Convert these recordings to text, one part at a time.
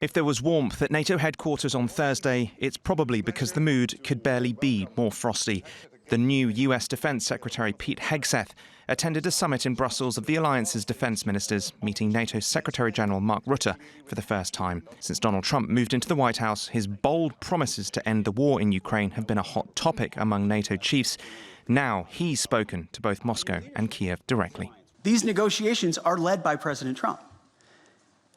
If there was warmth at NATO headquarters on Thursday, it's probably because the mood could barely be more frosty. The new US Defense Secretary Pete Hegseth attended a summit in Brussels of the alliance's defense ministers, meeting NATO Secretary-General Mark Rutte for the first time. Since Donald Trump moved into the White House, his bold promises to end the war in Ukraine have been a hot topic among NATO chiefs. Now he's spoken to both Moscow and Kiev directly. These negotiations are led by President Trump.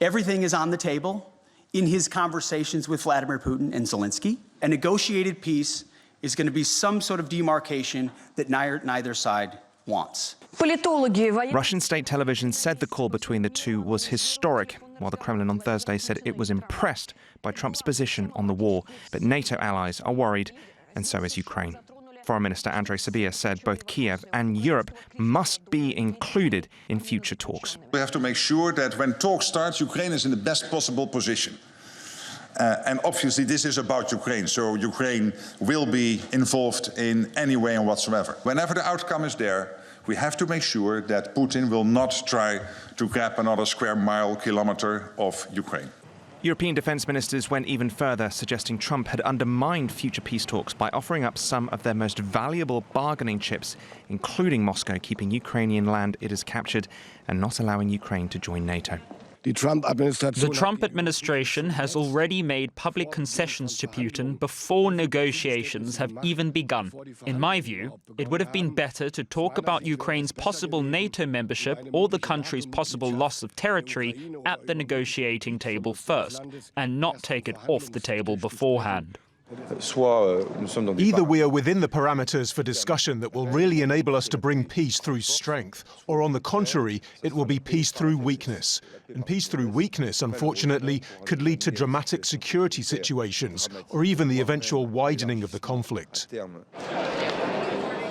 Everything is on the table. In his conversations with Vladimir Putin and Zelensky, a negotiated peace is going to be some sort of demarcation that neither side wants. Russian state television said the call between the two was historic, while the Kremlin on Thursday said it was impressed by Trump's position on the war. But NATO allies are worried, and so is Ukraine. Foreign Minister Andrei Sybiha said both Kiev and Europe must be included in future talks. We have to make sure that when talks start, Ukraine is in the best possible position. And obviously this is about Ukraine, so Ukraine will be involved in any way and whatsoever. Whenever the outcome is there, we have to make sure that Putin will not try to grab another square mile, kilometer of Ukraine. European defense ministers went even further, suggesting Trump had undermined future peace talks by offering up some of their most valuable bargaining chips, including Moscow keeping Ukrainian land it has captured and not allowing Ukraine to join NATO. The Trump administration has already made public concessions to Putin before negotiations have even begun. In my view, it would have been better to talk about Ukraine's possible NATO membership or the country's possible loss of territory at the negotiating table first, and not take it off the table beforehand. Either we are within the parameters for discussion that will really enable us to bring peace through strength, or on the contrary, it will be peace through weakness. And peace through weakness, unfortunately, could lead to dramatic security situations, or even the eventual widening of the conflict.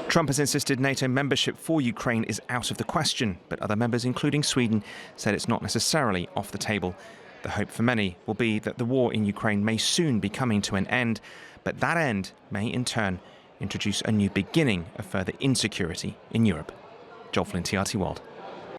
Trump has insisted NATO membership for Ukraine is out of the question, but other members, including Sweden, said it's not necessarily off the table. The hope for many will be that the war in Ukraine may soon be coming to an end, but that end may in turn introduce a new beginning of further insecurity in Europe. Joel Flynn, TRT World.